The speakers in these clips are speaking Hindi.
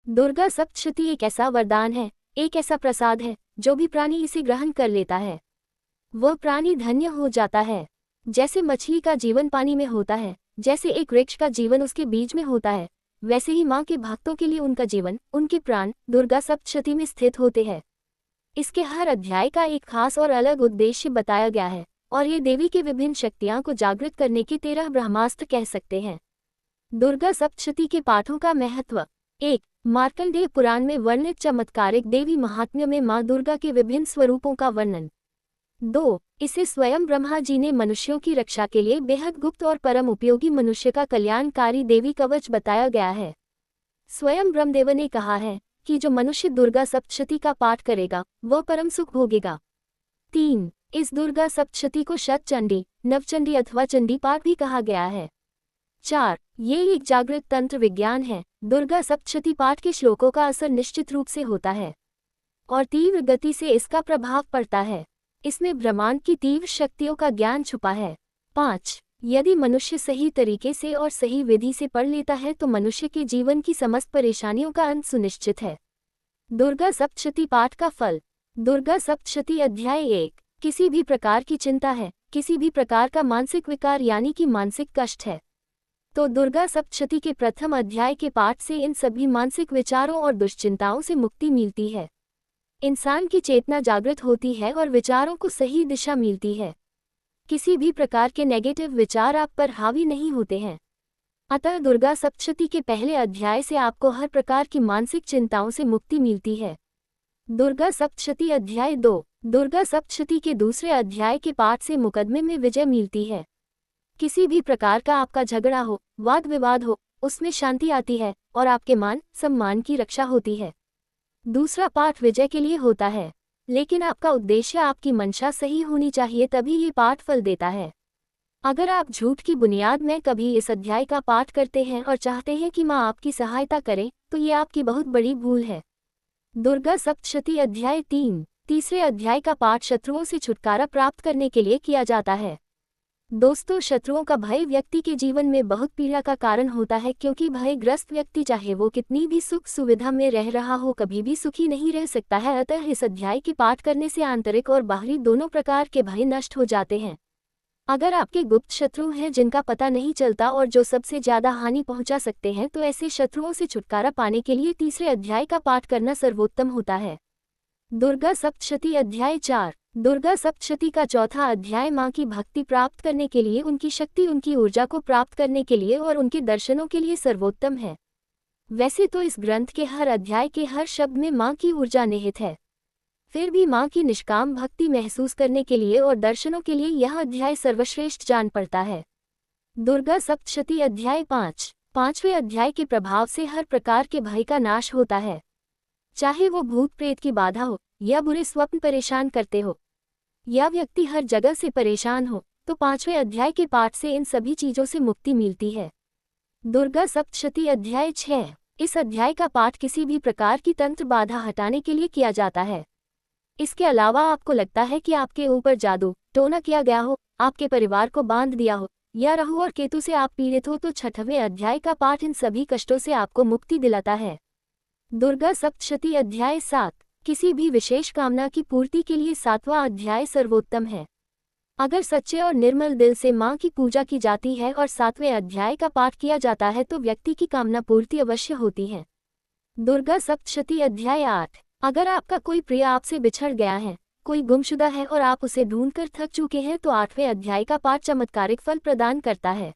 दुर्गा सप्तशती एक ऐसा वरदान है, एक ऐसा प्रसाद है, जो भी प्राणी इसे ग्रहण कर लेता है वह प्राणी धन्य हो जाता है। जैसे मछली का जीवन पानी में होता है, जैसे एक वृक्ष का जीवन उसके बीज में होता है, वैसे ही माँ के भक्तों के लिए उनका जीवन, उनके प्राण दुर्गा सप्तशती में स्थित होते हैं। इसके हर अध्याय का एक खास और अलग उद्देश्य बताया गया है और ये देवी की विभिन्न शक्तियाँ को जागृत करने के 13 ब्रह्मास्त्र कह सकते हैं। दुर्गा सप्तशती के पाठों का महत्व। 1. मार्कंडेय पुराण में वर्णित चमत्कारिक देवी महात्म्य में माँ दुर्गा के विभिन्न स्वरूपों का वर्णन। 2. इसे स्वयं ब्रह्मा जी ने मनुष्यों की रक्षा के लिए बेहद गुप्त और परम उपयोगी मनुष्य का कल्याणकारी देवी कवच बताया गया है। स्वयं ब्रह्मदेव ने कहा है कि जो मनुष्य दुर्गा सप्तशती का पाठ करेगा वह परम सुख भोगेगा। 3. इस दुर्गा सप्तशती को शतचंडी, नवचंडी अथवा चंडी पाठ भी कहा गया है। 4. ये एक जागृत तंत्र विज्ञान है। दुर्गा सप्तशती पाठ के श्लोकों का असर निश्चित रूप से होता है और तीव्र गति से इसका प्रभाव पड़ता है। इसमें ब्रह्मांड की तीव्र शक्तियों का ज्ञान छुपा है। 5. यदि मनुष्य सही तरीके से और सही विधि से पढ़ लेता है तो मनुष्य के जीवन की समस्त परेशानियों का अंत सुनिश्चित है। दुर्गा सप्तशती पाठ का फल। दुर्गा सप्तशती अध्याय 1. किसी भी प्रकार की चिंता है, किसी भी प्रकार का मानसिक विकार यानी कि मानसिक कष्ट है, तो दुर्गा सप्तशती के प्रथम अध्याय के पाठ से इन सभी मानसिक विचारों और दुश्चिंताओं से मुक्ति मिलती है। इंसान की चेतना जागृत होती है और विचारों को सही दिशा मिलती है। किसी भी प्रकार के नेगेटिव विचार आप पर हावी नहीं होते हैं। अतः दुर्गा सप्तशती के पहले अध्याय से आपको हर प्रकार की मानसिक चिंताओं से मुक्ति मिलती है। दुर्गा सप्तशती अध्याय 2. दुर्गा सप्तशती के दूसरे अध्याय के पाठ से मुकदमे में विजय मिलती है। किसी भी प्रकार का आपका झगड़ा हो, वाद विवाद हो, उसमें शांति आती है और आपके मान सम्मान की रक्षा होती है। दूसरा पाठ विजय के लिए होता है, लेकिन आपका उद्देश्य, आपकी मंशा सही होनी चाहिए, तभी ये पाठ फल देता है। अगर आप झूठ की बुनियाद में कभी इस अध्याय का पाठ करते हैं और चाहते हैं कि माँ आपकी सहायता करें, तो ये आपकी बहुत बड़ी भूल है। दुर्गा सप्तशती अध्याय 3. तीसरे अध्याय का पाठ शत्रुओं से छुटकारा प्राप्त करने के लिए किया जाता है। दोस्तों, शत्रुओं का भय व्यक्ति के जीवन में बहुत पीड़ा का कारण होता है, क्योंकि भयग्रस्त व्यक्ति चाहे वो कितनी भी सुख सुविधा में रह रहा हो, कभी भी सुखी नहीं रह सकता है। अतः इस अध्याय के पाठ करने से आंतरिक और बाहरी दोनों प्रकार के भय नष्ट हो जाते हैं। अगर आपके गुप्त शत्रु हैं जिनका पता नहीं चलता और जो सबसे ज्यादा हानि पहुंचा सकते हैं, तो ऐसे शत्रुओं से छुटकारा पाने के लिए तीसरे अध्याय का पाठ करना सर्वोत्तम होता है। दुर्गा सप्तशती अध्याय 4. दुर्गा सप्तशती का चौथा अध्याय माँ की भक्ति प्राप्त करने के लिए, उनकी शक्ति, उनकी ऊर्जा को प्राप्त करने के लिए और उनके दर्शनों के लिए सर्वोत्तम है। वैसे तो इस ग्रंथ के हर अध्याय के हर शब्द में माँ की ऊर्जा निहित है, फिर भी माँ की निष्काम भक्ति महसूस करने के लिए और दर्शनों के लिए यह अध्याय सर्वश्रेष्ठ जान पड़ता है। दुर्गा सप्तशती अध्याय 5. पांचवें अध्याय के प्रभाव से हर प्रकार के भय का नाश होता है, चाहे वो भूत प्रेत की बाधा हो या बुरे स्वप्न परेशान करते हो या व्यक्ति हर जगह से परेशान हो, तो पांचवें अध्याय के पाठ से इन सभी चीजों से मुक्ति मिलती है। दुर्गा सप्तशती अध्याय 6. इस अध्याय का पाठ किसी भी प्रकार की तंत्र बाधा हटाने के लिए किया जाता है। इसके अलावा आपको लगता है कि आपके ऊपर जादू टोना किया गया हो, आपके परिवार को बांध दिया हो या राहु और केतु से आप पीड़ित हो, तो छठवें अध्याय का पाठ इन सभी कष्टों से आपको मुक्ति दिलाता है। दुर्गा सप्तशती अध्याय 7. किसी भी विशेष कामना की पूर्ति के लिए सातवां अध्याय सर्वोत्तम है। अगर सच्चे और निर्मल दिल से माँ की पूजा की जाती है और सातवें अध्याय का पाठ किया जाता है, तो व्यक्ति की कामना पूर्ति अवश्य होती है। दुर्गा सप्तशती अध्याय 8. अगर आपका कोई प्रिय आपसे बिछड़ गया है, कोई गुमशुदा है और आप उसे ढूंढकर थक चुके हैं, तो आठवें अध्याय का पाठ चमत्कारिक फल प्रदान करता है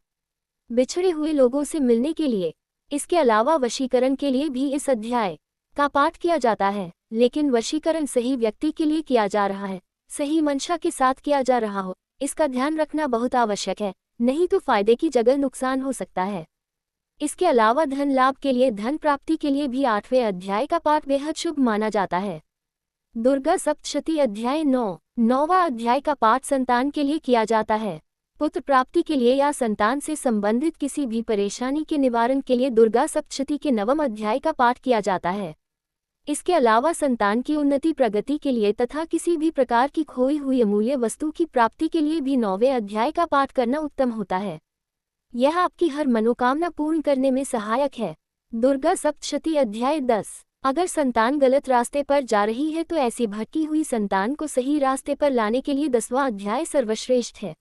बिछड़े हुए लोगों से मिलने के लिए। इसके अलावा वशीकरण के लिए भी इस अध्याय का पाठ किया जाता है, लेकिन वशीकरण सही व्यक्ति के लिए किया जा रहा है, सही मंशा के साथ किया जा रहा हो, इसका ध्यान रखना बहुत आवश्यक है, नहीं तो फायदे की जगह नुकसान हो सकता है। इसके अलावा धन लाभ के लिए, धन प्राप्ति के लिए भी आठवें अध्याय का पाठ बेहद शुभ माना जाता है। दुर्गा सप्तशती अध्याय 9. नौवां अध्याय का पाठ संतान के लिए किया जाता है। पुत्र प्राप्ति के लिए या संतान से संबंधित किसी भी परेशानी के निवारण के लिए दुर्गा सप्तशती के 9वें अध्याय का पाठ किया जाता है। इसके अलावा संतान की उन्नति प्रगति के लिए तथा किसी भी प्रकार की खोई हुई अमूल्य वस्तु की प्राप्ति के लिए भी 9वें अध्याय का पाठ करना उत्तम होता है। यह आपकी हर मनोकामना पूर्ण करने में सहायक है। दुर्गा सप्तशती अध्याय 10। अगर संतान गलत रास्ते पर जा रही है तो ऐसी भटकी हुई संतान को सही रास्ते पर लाने के लिए 10वां अध्याय सर्वश्रेष्ठ है।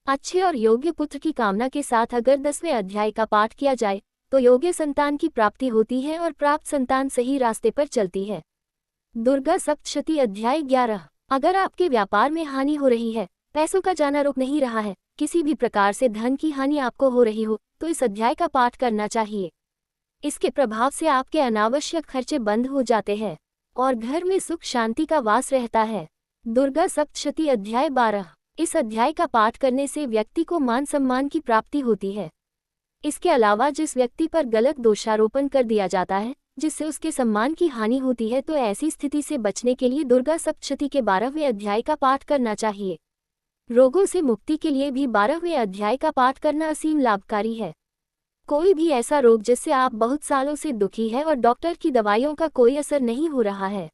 अच्छे और योग्य पुत्र की कामना के साथ अगर 10वें अध्याय का पाठ किया जाए तो योग्य संतान की प्राप्ति होती है और प्राप्त संतान सही रास्ते पर चलती है। दुर्गा सप्तशती अध्याय 11। अगर आपके व्यापार में हानि हो रही है, पैसों का जाना रुक नहीं रहा है, किसी भी प्रकार से धन की हानि आपको हो रही हो, तो इस अध्याय का पाठ करना चाहिए। इसके प्रभाव से आपके अनावश्यक खर्चे बंद हो जाते हैं और घर में सुख शांति का वास रहता है। दुर्गा सप्तशती अध्याय 12। इस अध्याय का पाठ करने से व्यक्ति को मान सम्मान की प्राप्ति होती है। इसके अलावा जिस व्यक्ति पर गलत दोषारोपण कर दिया जाता है, जिससे उसके सम्मान की हानि होती है, तो ऐसी स्थिति से बचने के लिए दुर्गा सप्तशती के 12वें अध्याय का पाठ करना चाहिए। रोगों से मुक्ति के लिए भी 12वें अध्याय का पाठ करना असीम लाभकारी है। कोई भी ऐसा रोग जिससे आप बहुत सालों से दुखी है और डॉक्टर की दवाइयों का कोई असर नहीं हो रहा है,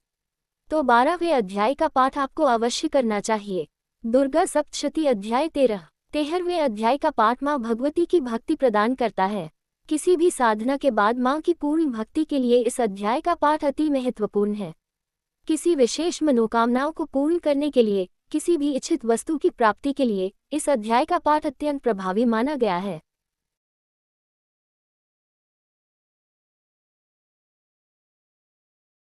तो 12वें अध्याय का पाठ आपको अवश्य करना चाहिए। दुर्गा सप्तशती अध्याय 13। 13वें अध्याय का पाठ माँ भगवती की भक्ति प्रदान करता है। किसी भी साधना के बाद माँ की पूर्ण भक्ति के लिए इस अध्याय का पाठ अति महत्वपूर्ण है। किसी विशेष मनोकामनाओं को पूर्ण करने के लिए, किसी भी इच्छित वस्तु की प्राप्ति के लिए इस अध्याय का पाठ अत्यंत प्रभावी माना गया है।